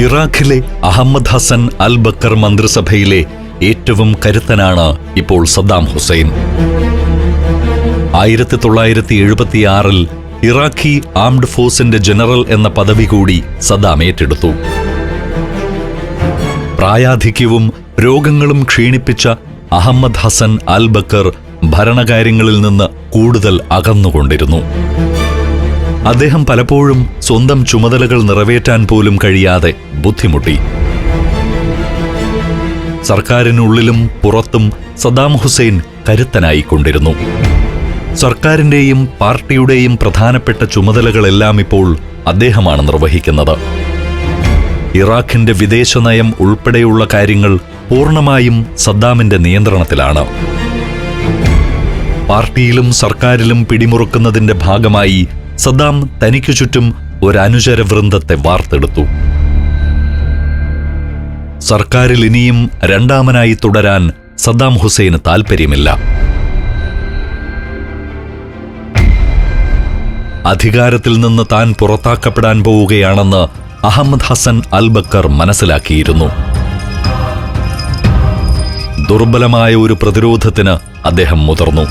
ഇറാഖിലെ അഹമ്മദ് ഹസൻ അൽ ബക്കർ മന്ത്രിസഭയിലെ ഏറ്റവും കരുത്തനാണ് ഇപ്പോൾ സദ്ദാം ഹുസൈൻ. 1976-ൽ ഇറാഖി ആംഡ് ഫോഴ്സിന്റെ ജനറൽ എന്ന പദവി കൂടി സദ്ദാം ഏറ്റെടുത്തു. പ്രായാധിക്യവും രോഗങ്ങളും ക്ഷീണിപ്പിച്ച അഹമ്മദ് ഹസൻ അൽ ബക്കർ ഭരണകാര്യങ്ങളിൽ നിന്ന് കൂടുതൽ അകന്നുകൊണ്ടിരുന്നു. അദ്ദേഹം പലപ്പോഴും സ്വന്തം ചുമതലകൾ നിറവേറ്റാൻ പോലും കഴിയാതെ ബുദ്ധിമുട്ടി. സർക്കാരിനുള്ളിലും പുറത്തും സദ്ദാം ഹുസൈൻ കരുത്തനായിക്കൊണ്ടിരുന്നു. സർക്കാരിന്റെയും പാർട്ടിയുടെയും പ്രധാനപ്പെട്ട ചുമതലകളെല്ലാം ഇപ്പോൾ അദ്ദേഹമാണ് നിർവഹിക്കുന്നത്. ഇറാഖിന്റെ വിദേശനയം ഉൾപ്പെടെയുള്ള കാര്യങ്ങൾ പൂർണ്ണമായും സദ്ദാമിന്റെ നിയന്ത്രണത്തിലാണ്. പാർട്ടിയിലും സർക്കാരിലും പിടിമുറുക്കുന്നതിന്റെ ഭാഗമായി സദ്ദാം തനിക്കു ചുറ്റും ഒരനുചര വൃന്ദത്തെ വാർത്തെടുത്തു. സർക്കാരിൽ ഇനിയും രണ്ടാമനായി തുടരാൻ സദ്ദാം ഹുസൈന് താൽപ്പര്യമില്ല. അധികാരത്തിൽ നിന്ന് താൻ പുറത്താക്കപ്പെടാൻ പോവുകയാണെന്ന് അഹമ്മദ് ഹസൻ അൽ ബക്കർ മനസ്സിലാക്കിയിരുന്നു. ദുർബലമായ ഒരു പ്രതിരോധത്തിന് അദ്ദേഹം മുതിർന്നു.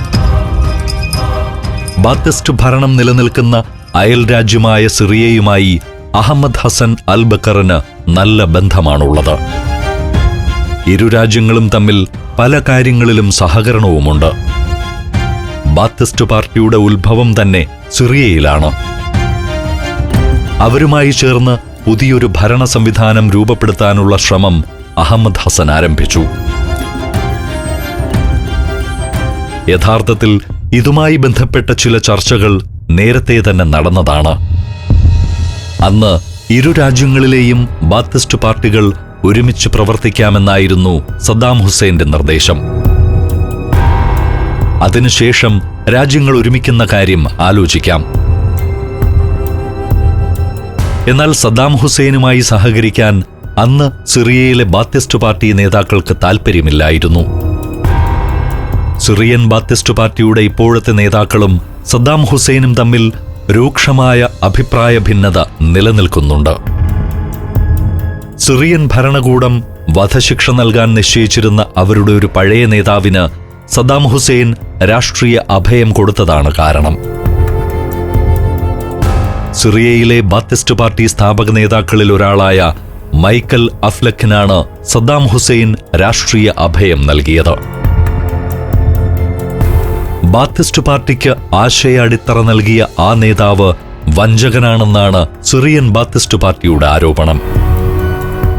ബാത്തിസ്റ്റ് ഭരണം നിലനിൽക്കുന്ന അയൽ രാജ്യമായ സിറിയയുമായി അഹമ്മദ് ഹസൻ അൽ ബക്കറിന് നല്ല ബന്ധമാണുള്ളത്. ഇരു രാജ്യങ്ങളും തമ്മിൽ പല കാര്യങ്ങളിലും സഹകരണവുമുണ്ട്. ബാത്തിസ്റ്റ് പാർട്ടിയുടെ ഉത്ഭവം തന്നെ സിറിയയിലാണ്. അവരുമായി ചേർന്ന് പുതിയൊരു ഭരണ സംവിധാനം രൂപപ്പെടുത്താനുള്ള ശ്രമം അഹമ്മദ് ഹസൻ ആരംഭിച്ചു. യഥാർത്ഥത്തിൽ ഇതുമായി ബന്ധപ്പെട്ട ചില ചർച്ചകൾ നേരത്തെ തന്നെ നടന്നതാണ്. അന്ന് ഇരു രാജ്യങ്ങളിലെയും ബാത്തിസ്റ്റ് പാർട്ടികൾ ഒരുമിച്ച് പ്രവർത്തിക്കാമെന്നായിരുന്നു സദ്ദാം ഹുസൈന്റെ നിർദ്ദേശം. അതിനുശേഷം രാജ്യങ്ങൾ ഒരുമിക്കുന്ന കാര്യം ആലോചിക്കാം. എന്നാൽ സദ്ദാം ഹുസൈനുമായി സഹകരിക്കാൻ അന്ന് സിറിയയിലെ ബാത്തിസ്റ്റ് പാർട്ടി നേതാക്കൾക്ക് താൽപ്പര്യമില്ലായിരുന്നു. സിറിയൻ ബാത്തിസ്റ്റ് പാർട്ടിയുടെ ഇപ്പോഴത്തെ നേതാക്കളും സദ്ദാം ഹുസൈനും തമ്മിൽ രൂക്ഷമായ അഭിപ്രായ ഭിന്നത നിലനിൽക്കുന്നുണ്ട്. സിറിയൻ ഭരണകൂടം വധശിക്ഷ നൽകാൻ നിശ്ചയിച്ചിരുന്ന അവരുടെ ഒരു പഴയ നേതാവിന് സദ്ദാം ഹുസൈൻ രാഷ്ട്രീയ അഭയം കൊടുത്തതാണ് കാരണം. സിറിയയിലെ ബാത്തിസ്റ്റ് പാർട്ടി സ്ഥാപക നേതാക്കളിൽ ഒരാളായ മൈക്കൽ അഫ്ലഖിനാണ് സദ്ദാം ഹുസൈൻ രാഷ്ട്രീയ അഭയം നൽകിയത്. ബാത്തിസ്റ്റ് പാർട്ടിക്ക് ആശയ അടിത്തറ നൽകിയ ആ നേതാവ് വഞ്ചകനാണെന്നാണ് സിറിയൻ ബാത്തിസ്റ്റ് പാർട്ടിയുടെ ആരോപണം.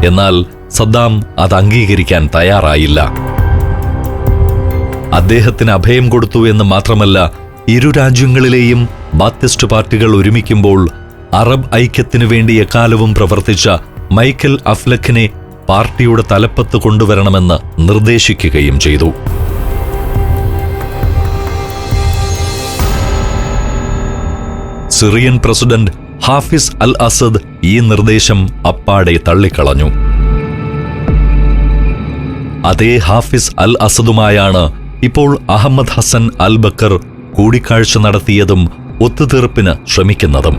എന്നാൽ സദ്ദാം അത് അംഗീകരിക്കാൻ തയ്യാറായില്ല. അദ്ദേഹത്തിന് അഭയം കൊടുത്തു എന്ന് മാത്രമല്ല, ഇരു രാജ്യങ്ങളിലെയും ബാത്തിസ്റ്റ് പാർട്ടികൾ ഒരുമിക്കുമ്പോൾ അറബ് ഐക്യത്തിനു വേണ്ടി എക്കാലവും പ്രവർത്തിച്ച മൈക്കൽ അഫ്ലഖിനെ പാർട്ടിയുടെ തലപ്പത്ത് കൊണ്ടുവരണമെന്ന് നിർദ്ദേശിക്കുകയും ചെയ്തു. സിറിയൻ പ്രസിഡന്റ് ഹാഫിസ് അൽ അസദ് ഈ നിർദ്ദേശം അപ്പാടെ തള്ളിക്കളഞ്ഞു. അതേ ഹാഫിസ് അൽ അസദുമായാണ് ഇപ്പോൾ അഹമ്മദ് ഹസൻ അൽ ബക്കർ കൂടിക്കാഴ്ച നടത്തിയതും ഒത്തുതീർപ്പിന് ശ്രമിക്കുന്നതും.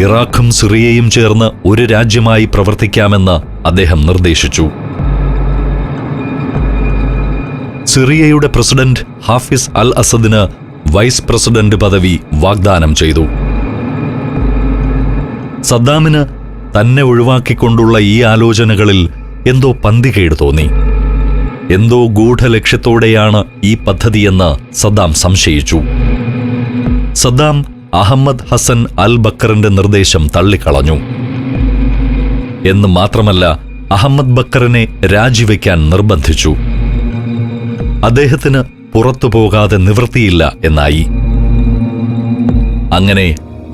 ഇറാഖും സിറിയയും ചേർന്ന് ഒരു രാജ്യമായി പ്രവർത്തിക്കാമെന്ന് അദ്ദേഹം നിർദ്ദേശിച്ചു. സിറിയയുടെ പ്രസിഡന്റ് ഹാഫിസ് അൽ അസദിന് വൈസ് പ്രസിഡന്റ് പദവി വാഗ്ദാനം ചെയ്തു. സദ്ദാമിന് തന്നെ ഒഴിവാക്കിക്കൊണ്ടുള്ള ഈ ആലോചനകളിൽ എന്തോ പന്തികേട് തോന്നി. എന്തോ ഗൂഢലക്ഷ്യത്തോടെയാണ് ഈ പദ്ധതിയെന്ന് സദ്ദാം സംശയിച്ചു. സദ്ദാം അഹമ്മദ് ഹസൻ അൽ ബക്കറിന്റെ നിർദ്ദേശം തള്ളിക്കളഞ്ഞു. എന്ന് മാത്രമല്ല, അഹമ്മദ് ബക്കറിനെ രാജിവെക്കാൻ നിർബന്ധിച്ചു. അദ്ദേഹത്തിന് പുറത്തു പോകാതെ നിവൃത്തിയില്ല എന്നായി. അങ്ങനെ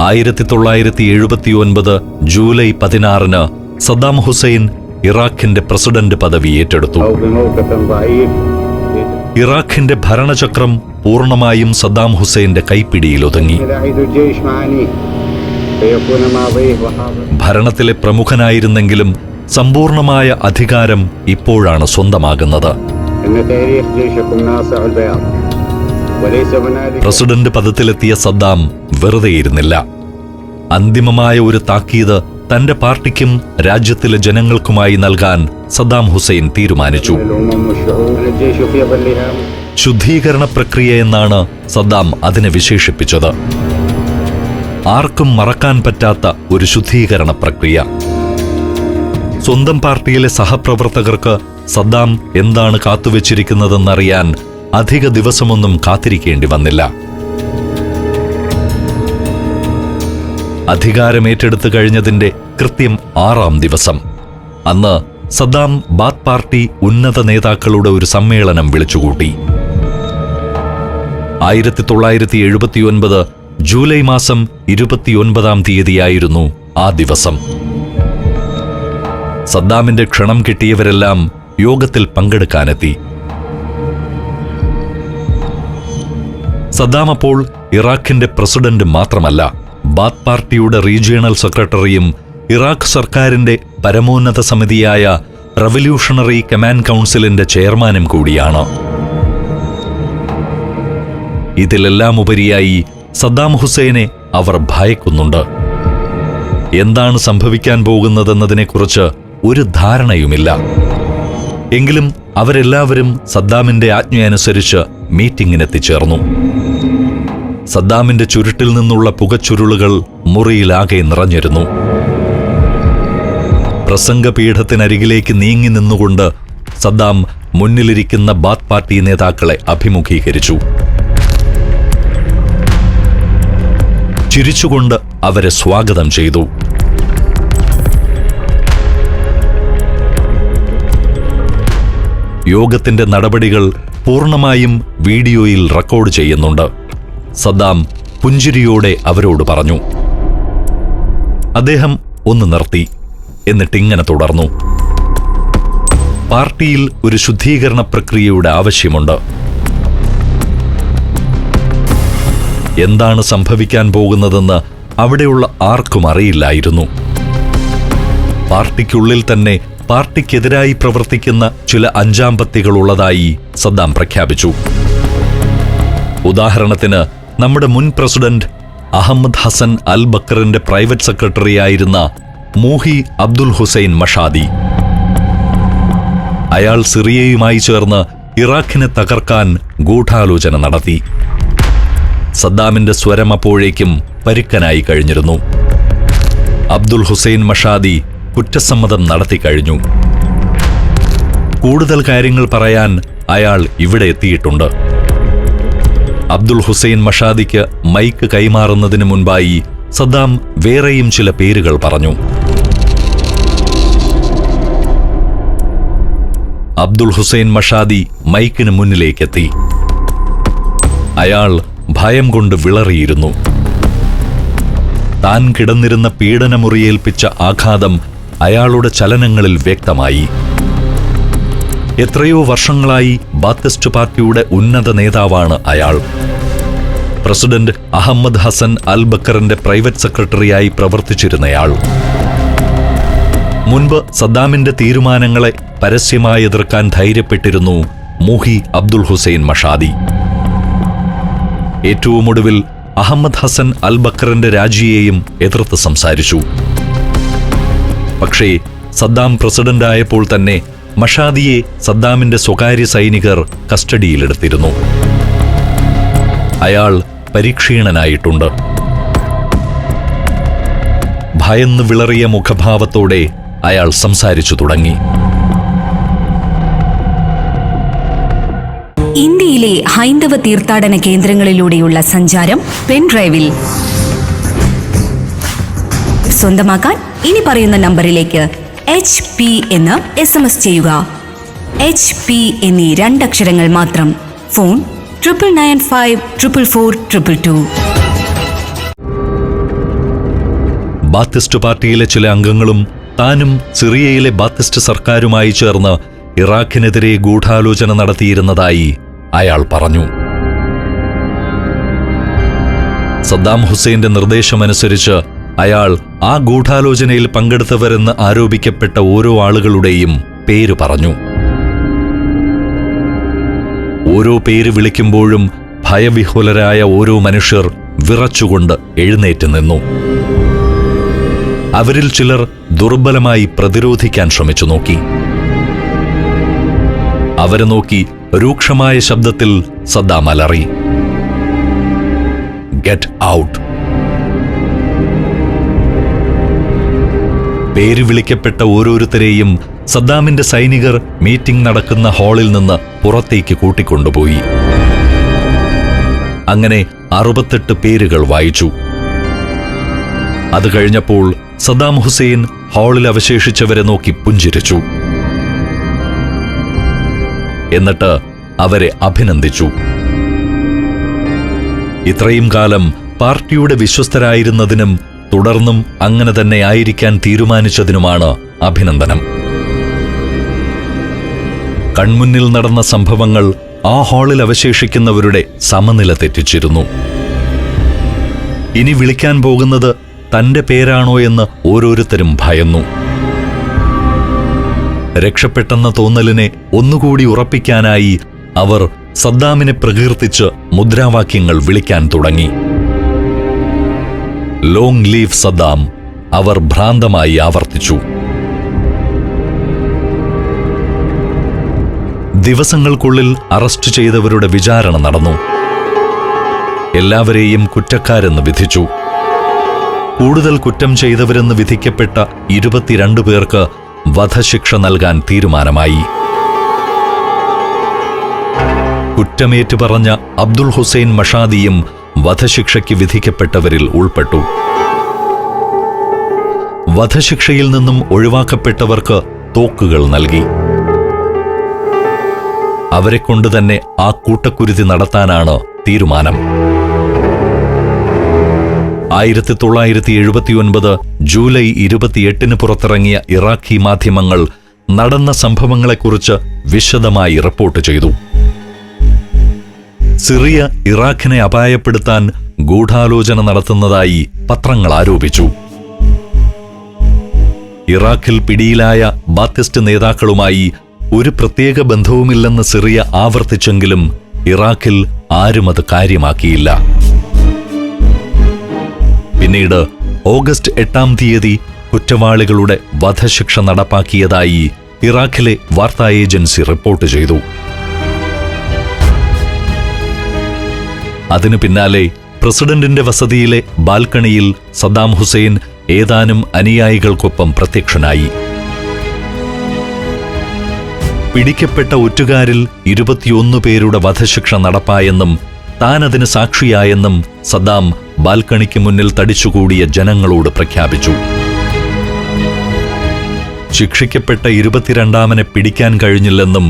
1979 ജൂലൈ 16 സദ്ദാം ഹുസൈൻ ഇറാഖിന്റെ പ്രസിഡന്റ് പദവി ഏറ്റെടുത്തു. ഇറാഖിന്റെ ഭരണചക്രം പൂർണ്ണമായും സദ്ദാം ഹുസൈന്റെ കൈപ്പിടിയിലൊതുങ്ങി. ഭരണത്തിലെ പ്രമുഖനായിരുന്നെങ്കിലും സമ്പൂർണമായ അധികാരം ഇപ്പോഴാണ് സ്വന്തമാകുന്നത്. President പദത്തിലെത്തിയ Saddam വെറുതെയിരുന്നില്ല. അന്തിമമായ ഒരു താക്കീത് തന്റെ പാർട്ടിക്കും രാജ്യത്തിലെ ജനങ്ങൾക്കുമായി നൽകാൻ സദ്ദാം ഹുസൈൻ തീരുമാനിച്ചു. ശുദ്ധീകരണ പ്രക്രിയ എന്നാണ് സദ്ദാം അതിനെ വിശേഷിപ്പിച്ചത്. ആർക്കും മറക്കാൻ പറ്റാത്ത ഒരു ശുദ്ധീകരണ പ്രക്രിയ. സ്വന്തം പാർട്ടിയിലെ സഹപ്രവർത്തകർക്ക് സദ്ദാം എന്താണ് കാത്തുവച്ചിരിക്കുന്നതെന്നറിയാൻ അധിക ദിവസമൊന്നും കാത്തിരിക്കേണ്ടി വന്നില്ല. അധികാരമേറ്റെടുത്തു കഴിഞ്ഞതിന്റെ കൃത്യം 6-ാം ദിവസം അന്ന് സദ്ദാം ബാത്ത് പാർട്ടി ഉന്നത നേതാക്കളുടെ ഒരു സമ്മേളനം വിളിച്ചുകൂട്ടി. 1979 ജൂലൈ മാസം 29-ാം തീയതിയായിരുന്നു ആ ദിവസം. സദ്ദാമിന്റെ ക്ഷണം കിട്ടിയവരെല്ലാം യോഗത്തിൽ പങ്കെടുക്കാനെത്തി. സദ്ദാം അപ്പോൾ ഇറാഖിന്റെ പ്രസിഡന്റ് മാത്രമല്ല, ബാത്ത് പാർട്ടിയുടെ റീജിയണൽ സെക്രട്ടറിയും ഇറാഖ് സർക്കാരിന്റെ പരമോന്നത സമിതിയായ റവല്യൂഷണറി കമാൻഡ് കൗൺസിലിന്റെ ചെയർമാനും കൂടിയാണ്. ഇതിലെല്ലാം ഉപരിയായി സദ്ദാം ഹുസൈനെ അവർ ഭയക്കുന്നുണ്ട്. എന്താണ് സംഭവിക്കാൻ പോകുന്നതെന്നതിനെക്കുറിച്ച് ഒരു ധാരണയുമില്ല. എങ്കിലും അവരെല്ലാവരും സദ്ദാമിന്റെ ആജ്ഞയനുസരിച്ച് മീറ്റിംഗിനെത്തിച്ചേർന്നു. സദ്ദാമിന്റെ ചുരുട്ടിൽ നിന്നുള്ള പുകച്ചുരുളുകൾ മുറിയിലാകെ നിറഞ്ഞിരുന്നു. പ്രസംഗപീഠത്തിനരികിലേക്ക് നീങ്ങി നിന്നുകൊണ്ട് സദ്ദാം മുന്നിലിരിക്കുന്ന ബാത്ത് പാർട്ടി നേതാക്കളെ അഭിമുഖീകരിച്ചു. ചിരിച്ചുകൊണ്ട് അവരെ സ്വാഗതം ചെയ്തു. യോഗത്തിന്റെ നടപടികൾ പൂർണ്ണമായും വീഡിയോയിൽ റെക്കോർഡ് ചെയ്യുന്നുണ്ട്. സദ്ദാം പുഞ്ചിരിയോടെ അവരോട് പറഞ്ഞു. അദ്ദേഹം ഒന്ന് നിർത്തി. എന്നിട്ടിങ്ങനെ തുടർന്നു. പാർട്ടിയിൽ ഒരു ശുദ്ധീകരണ പ്രക്രിയയുടെ ആവശ്യമുണ്ട്. എന്താണ് സംഭവിക്കാൻ പോകുന്നതെന്ന് അവിടെയുള്ള ആർക്കും അറിയില്ലായിരുന്നു. പാർട്ടിക്കുള്ളിൽ തന്നെ പാർട്ടിക്കെതിരായി പ്രവർത്തിക്കുന്ന ചില അഞ്ചാമ്പത്തികളുള്ളതായി സദ്ദാം പ്രഖ്യാപിച്ചു. ഉദാഹരണത്തിന്, നമ്മുടെ മുൻ പ്രസിഡന്റ് അഹമ്മദ് ഹസൻ അൽ ബക്കറിന്റെ പ്രൈവറ്റ് സെക്രട്ടറിയായിരുന്ന മൂഹി അബ്ദുൽ ഹുസൈൻ മഷാദി. അയാൾ സിറിയയുമായി ചേർന്ന് ഇറാഖിനെ തകർക്കാൻ ഗൂഢാലോചന നടത്തി. സദ്ദാമിന്റെ സ്വരം അപ്പോഴേക്കും പരുക്കനായി കഴിഞ്ഞിരുന്നു. അബ്ദുൽ ഹുസൈൻ മഷാദി കുറ്റസമ്മതം നടത്തിക്കഴിഞ്ഞു. കൂടുതൽ കാര്യങ്ങൾ പറയാൻ അയാൾ ഇവിടെ എത്തിയിട്ടുണ്ട്. അബ്ദുൽ ഹുസൈൻ മഷാദിക്ക് മൈക്ക് കൈമാറുന്നതിന് മുൻപായി സദ്ദാം വേറെയും ചില പേരുകൾ പറഞ്ഞു. അബ്ദുൽ ഹുസൈൻ മഷാദി മൈക്കിന് മുന്നിലേക്കെത്തി. അയാൾ ഭയം കൊണ്ട് വിളറിയിരുന്നു. താൻ കിടന്നിരുന്ന പീഡനമുറിയേൽപ്പിച്ച ആഘാതം അയാളുടെ ചലനങ്ങളിൽ വ്യക്തമായി. എത്രയോ വർഷങ്ങളായി ബാത്തിസ്റ്റ് പാർട്ടിയുടെ ഉന്നത നേതാവാണ് അയാൾ. പ്രസിഡന്റ് അഹമ്മദ് ഹസൻ അൽ ബക്കറിന്റെ പ്രൈവറ്റ് സെക്രട്ടറിയായി പ്രവർത്തിച്ചിരുന്നയാൾ. മുൻപ് സദ്ദാമിന്റെ തീരുമാനങ്ങളെ പരസ്യമായി എതിർക്കാൻ ധൈര്യപ്പെട്ടിരുന്നു മൂഹി അബ്ദുൽ ഹുസൈൻ മഷാദി. ഏറ്റവും ഒടുവിൽ അഹമ്മദ് ഹസൻ അൽ ബക്കറിന്റെ രാജിയെയും എതിർത്ത് സംസാരിച്ചു. പക്ഷേ സദ്ദാം പ്രസിഡന്റായപ്പോൾ തന്നെ മഷാദിയെ സദ്ദാമിന്റെ സ്വകാര്യ സൈനികർ കസ്റ്റഡിയിലെടുത്തിരുന്നു. അയാൾ പരിക്ഷീണനായിട്ടുണ്ട്. ഭയന്ന് വിളറിയ മുഖഭാവത്തോടെ അയാൾ സംസാരിച്ചു തുടങ്ങി. ഇന്ത്യയിലെ ഹൈന്ദവ തീർത്ഥാടന കേന്ദ്രങ്ങളിലൂടെയുള്ള സഞ്ചാരം പെൻഡ്രൈവിൽ സ്വന്തമാക്കാൻ ഇനി പറയുന്ന നമ്പറിലേക്ക് HP എന്ന് SMS ചെയ്യുക. HP എന്നീ 2 അക്ഷരങ്ങൾ മാത്രം. ഫോൺ 9995444222. ബാത്തിസ്റ്റ് പാർട്ടിയിലെ ചില അംഗങ്ങളും താനും സിറിയയിലെ ബാത്തിസ്റ്റ് സർക്കാരുമായി ചേർന്ന് ഇറാഖിനെതിരെ ഗൂഢാലോചന നടത്തിയിരുന്നതായി അയാൾ പറഞ്ഞു. സദ്ദാം ഹുസൈന്റെ നിർദ്ദേശമനുസരിച്ച് അയാൾ ആ ഗൂഢാലോചനയിൽ പങ്കെടുത്തവരെന്ന് ആരോപിക്കപ്പെട്ട ഓരോ ആളുകളുടെയും പേര് പറഞ്ഞു. ഓരോ പേര് വിളിക്കുമ്പോഴും ഭയവിഹ്വലരായ ഓരോ മനുഷ്യർ വിറച്ചുകൊണ്ട് എഴുന്നേറ്റ് നിന്നു. അവരിൽ ചിലർ ദുർബലമായി പ്രതിരോധിക്കാൻ ശ്രമിച്ചു നോക്കി. അവരെ നോക്കി രൂക്ഷമായ ശബ്ദത്തിൽ സദ്ദാം അലറി, "ഗെറ്റ് ഔട്ട്!" പേര് വിളിക്കപ്പെട്ട ഓരോരുത്തരെയും സദ്ദാമിന്റെ സൈനികർ മീറ്റിംഗ് നടക്കുന്ന ഹാളിൽ നിന്ന് പുറത്തേക്ക് കൂട്ടിക്കൊണ്ടുപോയി. അങ്ങനെ 68 പേരുകൾ വായിച്ചു. അത് കഴിഞ്ഞപ്പോൾ സദ്ദാം ഹുസൈൻ ഹാളിൽ അവശേഷിച്ചവരെ നോക്കി പുഞ്ചിരിച്ചു. എന്നിട്ട് അവരെ അഭിനന്ദിച്ചു. ഇത്രയും കാലം പാർട്ടിയുടെ വിശ്വസ്തരായിരുന്നതിനും തുടർന്നും അങ്ങനെ തന്നെ ആയിരിക്കാൻ തീരുമാനിച്ചതിനുമാണ് അഭിനന്ദനം. കൺമുന്നിൽ നടന്ന സംഭവങ്ങൾ ആ ഹാളിൽ അവശേഷിക്കുന്നവരുടെ സമനില തെറ്റിച്ചിരുന്നു. ഇനി വിളിക്കാൻ പോകുന്നത് തന്റെ പേരാണോ എന്ന് ഓരോരുത്തരും ഭയന്നു. രക്ഷപ്പെട്ടെന്ന തോന്നലിനെ ഒന്നുകൂടി ഉറപ്പിക്കാനായി അവർ സദ്ദാമിനെ പ്രകീർത്തിച്ച് മുദ്രാവാക്യങ്ങൾ വിളിക്കാൻ തുടങ്ങി. ലോങ് ലീവ് സദ്ദാം അവർ ഭ്രാന്തമായി ആവർത്തിച്ചു. ദിവസങ്ങൾക്കുള്ളിൽ അറസ്റ്റ് ചെയ്തവരുടെ വിചാരണ നടന്നു. എല്ലാവരെയും കുറ്റക്കാരെന്ന് വിധിച്ചു. കൂടുതൽ കുറ്റം ചെയ്തവരെന്ന് വിധിക്കപ്പെട്ട 22 പേർക്ക് വധശിക്ഷ നൽകാൻ തീരുമാനമായി. കുറ്റമേറ്റു പറഞ്ഞ അബ്ദുൾ ഹുസൈൻ മഷാദിയും വധശിക്ഷയ്ക്ക് വിധിക്കപ്പെട്ടവരിൽ ഉൾപ്പെട്ടു. വധശിക്ഷയിൽ നിന്നും ഒഴിവാക്കപ്പെട്ടവർക്ക് തോക്കുകൾ നൽകി. അവരെക്കൊണ്ട് തന്നെ ആ കൂട്ടക്കുരുതി നടത്താനാണ് തീരുമാനം. 1979 ജൂലൈ 28 പുറത്തിറങ്ങിയ ഇറാഖി മാധ്യമങ്ങൾ നടന്ന സംഭവങ്ങളെക്കുറിച്ച് വിശദമായി റിപ്പോർട്ട് ചെയ്തു. സിറിയ ഇറാഖിനെ അപായപ്പെടുത്താൻ ഗൂഢാലോചന നടത്തുന്നതായി പത്രങ്ങൾ ആരോപിച്ചു. ഇറാഖിൽ പിടിയിലായ ബാത്തിസ്റ്റ് നേതാക്കളുമായി ഒരു പ്രത്യേക ബന്ധവുമില്ലെന്ന് സിറിയ ആവർത്തിച്ചെങ്കിലും ഇറാഖിൽ ആരും അത് കാര്യമാക്കിയില്ല. പിന്നീട് ഓഗസ്റ്റ് 8-ാം തീയതി കുറ്റവാളികളുടെ വധശിക്ഷ നടപ്പാക്കിയതായി ഇറാഖിലെ വാർത്താ ഏജൻസി റിപ്പോർട്ട് ചെയ്തു. അതിനു പിന്നാലെ പ്രസിഡന്റിന്റെ വസതിയിലെ ബാൽക്കണിയിൽ സദ്ദാം ഹുസൈൻ ഏതാനും അനുയായികൾക്കൊപ്പം പ്രത്യക്ഷനായി. പിടിക്കപ്പെട്ട ഒറ്റുകാരിൽ 21 പേരുടെ വധശിക്ഷ നടപ്പായെന്നും താൻ അതിന് സാക്ഷിയായെന്നും സദ്ദാം ബാൽക്കണിക്ക് മുന്നിൽ തടിച്ചുകൂടിയ ജനങ്ങളോട് പ്രഖ്യാപിച്ചു. ശിക്ഷിക്കപ്പെട്ട 22-ാമനെ പിടിക്കാൻ കഴിഞ്ഞില്ലെന്നും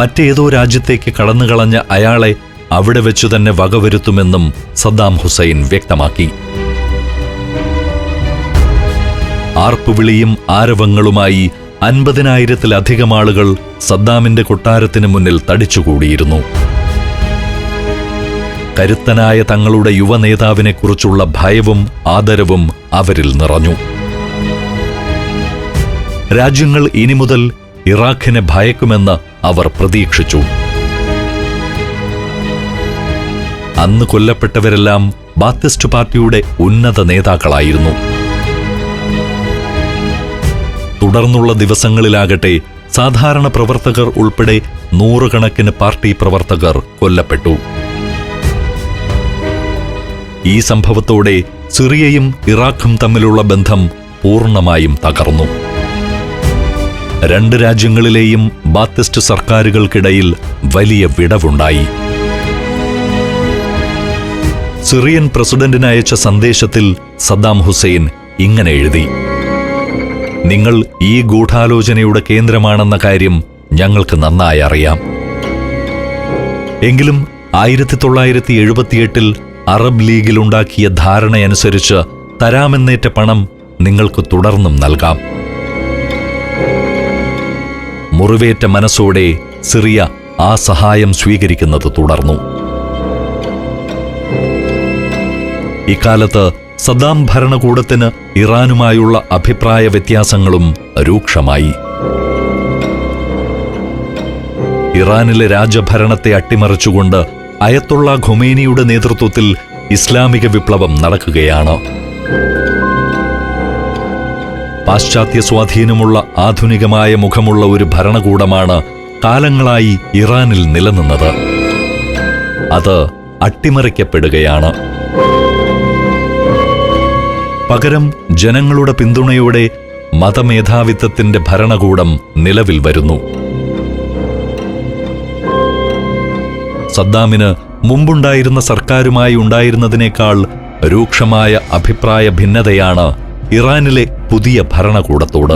മറ്റേതോ രാജ്യത്തേക്ക് കടന്നുകളഞ്ഞ അയാളെ അവിടെ വെച്ചു തന്നെ വകവരുത്തുമെന്നും സദ്ദാം ഹുസൈൻ വ്യക്തമാക്കി. ആർപ്പുവിളിയും ആരവങ്ങളുമായി 50,000-ത്തിലധികം ആളുകൾ സദ്ദാമിന്റെ കൊട്ടാരത്തിന് മുന്നിൽ തടിച്ചുകൂടിയിരുന്നു. കരുത്തനായ തങ്ങളുടെ യുവനേതാവിനെക്കുറിച്ചുള്ള ഭയവും ആദരവും അവരിൽ നിറഞ്ഞു. രാജ്യങ്ങൾ ഇനി മുതൽ ഇറാഖിനെ ഭയക്കുമെന്ന് അവർ പ്രതീക്ഷിച്ചു. അന്ന് കൊല്ലപ്പെട്ടവരെല്ലാം ബാത്തിസ്റ്റ് പാർട്ടിയുടെ ഉന്നത നേതാക്കളായിരുന്നു. തുടർന്നുള്ള ദിവസങ്ങളിലാകട്ടെ സാധാരണ പ്രവർത്തകർ ഉൾപ്പെടെ 100 കണക്കിന് പാർട്ടി പ്രവർത്തകർ കൊല്ലപ്പെട്ടു. ഈ സംഭവത്തോടെ സിറിയയും ഇറാഖും തമ്മിലുള്ള ബന്ധം പൂർണ്ണമായും തകർന്നു. 2 രാജ്യങ്ങളിലെയും ബാത്തിസ്റ്റ് സർക്കാരുകൾക്കിടയിൽ വലിയ വിടവുണ്ടായി. സിറിയൻ പ്രസിഡന്റിന് അയച്ച സന്ദേശത്തിൽ സദ്ദാം ഹുസൈൻ ഇങ്ങനെ എഴുതി: "നിങ്ങൾ ഈ ഗൂഢാലോചനയുടെ കേന്ദ്രമാണെന്ന കാര്യം ഞങ്ങൾക്ക് നന്നായി അറിയാം. എങ്കിലും 1978-ൽ അറബ് ലീഗിലുണ്ടാക്കിയ ധാരണയനുസരിച്ച് തരാമെന്നേറ്റ പണം നിങ്ങൾക്ക് തുടർന്നും നൽകാം." മുറിവേറ്റ മനസ്സോടെ സിറിയ ആ സഹായം സ്വീകരിക്കുന്നത് തുടർന്നു. ഇക്കാലത്ത് സദ്ദാം ഭരണകൂടത്തിന് ഇറാനുമായുള്ള അഭിപ്രായ വ്യത്യാസങ്ങളും രൂക്ഷമായി. ഇറാനിലെ രാജഭരണത്തെ അട്ടിമറിച്ചുകൊണ്ട് അയത്തുള്ള ഖൊമേനിയുടെ നേതൃത്വത്തിൽ ഇസ്ലാമിക വിപ്ലവം നടക്കുകയാണ്. പാശ്ചാത്യ സ്വാധീനമുള്ള ആധുനികമായ മുഖമുള്ള ഒരു ഭരണകൂടമാണ് കാലങ്ങളായി ഇറാനിൽ നിലനിന്നത്. അത് അട്ടിമറിക്കപ്പെടുകയാണ്. പകരം ജനങ്ങളുടെ പിന്തുണയോടെ മതമേധാവിത്വത്തിന്റെ ഭരണകൂടം നിലവിൽ വരുന്നു. സദ്ദാമിന് മുമ്പുണ്ടായിരുന്ന സർക്കാരുമായി ഉണ്ടായിരുന്നതിനേക്കാൾ രൂക്ഷമായ അഭിപ്രായ ഭിന്നതയാണ് ഇറാനിലെ പുതിയ ഭരണകൂടത്തോട്.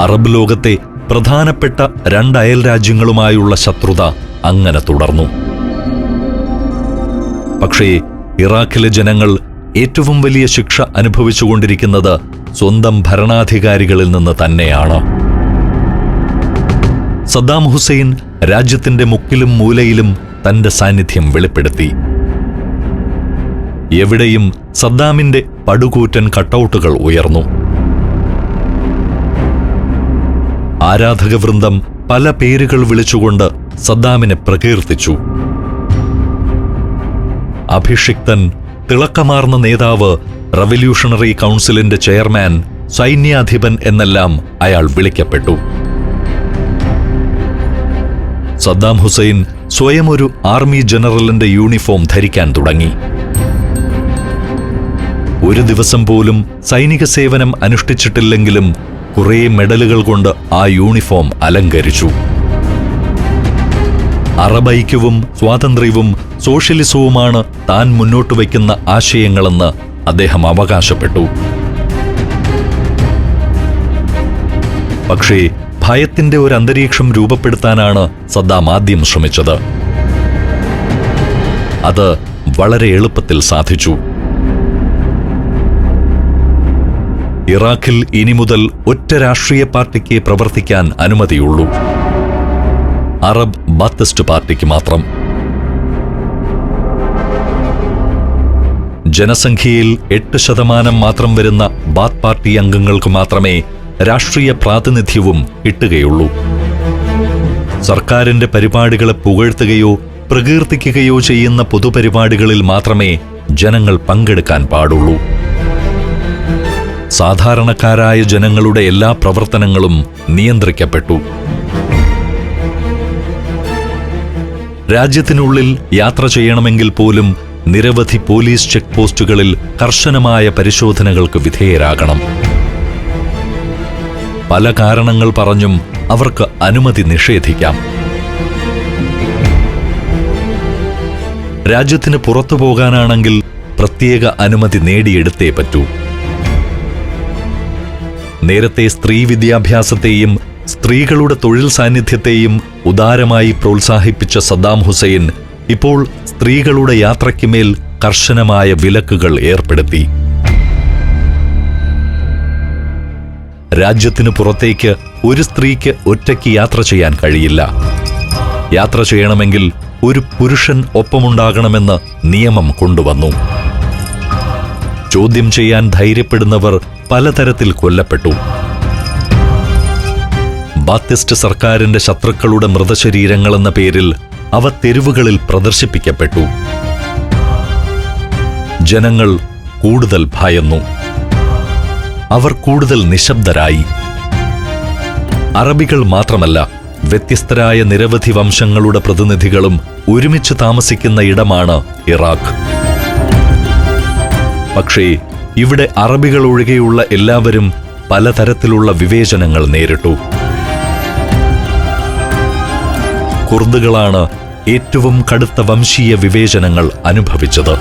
അറബ് ലോകത്തെ പ്രധാനപ്പെട്ട 2 അയൽ രാജ്യങ്ങളുമായുള്ള ശത്രുത അങ്ങനെ തുടർന്നു. പക്ഷേ ഇറാഖിലെ ജനങ്ങൾ ഏറ്റവും വലിയ ശിക്ഷ അനുഭവിച്ചുകൊണ്ടിരിക്കുന്നത് സ്വന്തം ഭരണാധികാരികളിൽ നിന്ന് തന്നെയാണ്. സദ്ദാം ഹുസൈൻ രാജ്യത്തിന്റെ മുക്കിലും മൂലയിലും തന്റെ സാന്നിധ്യം വെളിപ്പെടുത്തി. എവിടെയും സദ്ദാമിന്റെ പടുകൂറ്റൻ കട്ടൗട്ടുകൾ ഉയർന്നു. ആരാധകവൃന്ദം പല പേരുകൾ വിളിച്ചുകൊണ്ട് സദ്ദാമിനെ പ്രകീർത്തിച്ചു. അഭിഷിക്തൻ, തിളക്കമാർന്ന നേതാവ്, റവല്യൂഷണറി കൗൺസിലിന്റെ ചെയർമാൻ, സൈന്യാധിപൻ എന്നെല്ലാം അയാൾ വിളിക്കപ്പെട്ടു. സദ്ദാം ഹുസൈൻ സ്വയം ഒരു ആർമി ജനറലിന്റെ യൂണിഫോം ധരിക്കാൻ തുടങ്ങി. ഒരു ദിവസം പോലും സൈനിക സേവനം അനുഷ്ഠിച്ചിട്ടില്ലെങ്കിലും കുറേ മെഡലുകൾ കൊണ്ട് ആ യൂണിഫോം അലങ്കരിച്ചു. അറബ് ഐക്യവും സ്വാതന്ത്ര്യവും സോഷ്യലിസവുമാണ് താൻ മുന്നോട്ട് വയ്ക്കുന്ന ആശയങ്ങളെന്ന് അദ്ദേഹം അവകാശപ്പെട്ടു. പക്ഷേ ഭയത്തിന്റെ ഒരു അന്തരീക്ഷം രൂപപ്പെടുത്താനാണ് സദ്ദാം ആദ്യം ശ്രമിച്ചത്. അത് വളരെ എളുപ്പത്തിൽ സാധിച്ചു. ഇറാഖിൽ ഇനി മുതൽ ഒറ്റ രാഷ്ട്രീയ പാർട്ടിക്ക് പ്രവർത്തിക്കാൻ അനുമതിയുള്ളൂ. അറബ് ബാത്തിസ്റ്റ് പാർട്ടിക്ക് മാത്രം. ജനസംഖ്യയിൽ 8% മാത്രം വരുന്ന ബാത്ത് പാർട്ടി അംഗങ്ങൾക്ക് മാത്രമേ രാഷ്ട്രീയ പ്രാതിനിധ്യവും കിട്ടുകയുള്ളൂ. സർക്കാരിന്റെ പരിപാടികളെ പുകഴ്ത്തുകയോ പ്രകീർത്തിക്കുകയോ ചെയ്യുന്ന പൊതുപരിപാടികളിൽ മാത്രമേ ജനങ്ങൾ പങ്കെടുക്കാൻ പാടുള്ളൂ. സാധാരണക്കാരായ ജനങ്ങളുടെ എല്ലാ പ്രവർത്തനങ്ങളും നിയന്ത്രിക്കപ്പെട്ടു. രാജ്യത്തിനുള്ളിൽ യാത്ര ചെയ്യണമെങ്കിൽ പോലും നിരവധി പോലീസ് ചെക്ക് പോസ്റ്റുകളിൽ കർശനമായ പരിശോധനകൾക്ക് വിധേയരാകണം. പല കാരണങ്ങൾ പറഞ്ഞും അവർക്ക് അനുമതി നിഷേധിക്കാം. രാജ്യത്തിന് പുറത്തു പോകാനാണെങ്കിൽ പ്രത്യേക അനുമതി നേടിയെടുത്തേ പറ്റൂ. നേരത്തെ സ്ത്രീ വിദ്യാഭ്യാസത്തെയും സ്ത്രീകളുടെ തൊഴിൽ സാന്നിധ്യത്തെയും ഉദാരമായി പ്രോത്സാഹിപ്പിച്ച സദ്ദാം ഹുസൈൻ ഇപ്പോൾ സ്ത്രീകളുടെ യാത്രയ്ക്കുമേൽ കർശനമായ വിലക്കുകൾ ഏർപ്പെടുത്തി. രാജ്യത്തിനു പുറത്തേക്ക് ഒരു സ്ത്രീക്ക് ഒറ്റയ്ക്ക് യാത്ര ചെയ്യാൻ കഴിയില്ല. യാത്ര ചെയ്യണമെങ്കിൽ ഒരു പുരുഷൻ ഒപ്പമുണ്ടാകണമെന്ന് നിയമം കൊണ്ടുവന്നു. ചോദ്യം ചെയ്യാൻ ധൈര്യപ്പെടുന്നവർ പലതരത്തിൽ കൊല്ലപ്പെട്ടു. ബാത്തിസ്റ്റ് സർക്കാരിന്റെ ശത്രുക്കളുടെ മൃതശരീരങ്ങളെന്ന പേരിൽ അവ തെരുവുകളിൽ പ്രദർശിപ്പിക്കപ്പെട്ടു. ജനങ്ങൾ കൂടുതൽ ഭയന്നു. അവർ കൂടുതൽ നിശബ്ദരായി. അറബികൾ മാത്രമല്ല, വ്യത്യസ്തരായ നിരവധി വംശങ്ങളുടെ പ്രതിനിധികളും ഒരുമിച്ച് താമസിക്കുന്ന ഇടമാണ് ഇറാഖ്. പക്ഷേ ഇവിടെ അറബികൾ ഒഴികെയുള്ള എല്ലാവരും പലതരത്തിലുള്ള വിവേചനങ്ങൾ നേരിട്ടു. കുർദുകളാണ് ഏറ്റവും കടുത്ത വംശീയ വിവേചനങ്ങൾ അനുഭവിച്ചത്.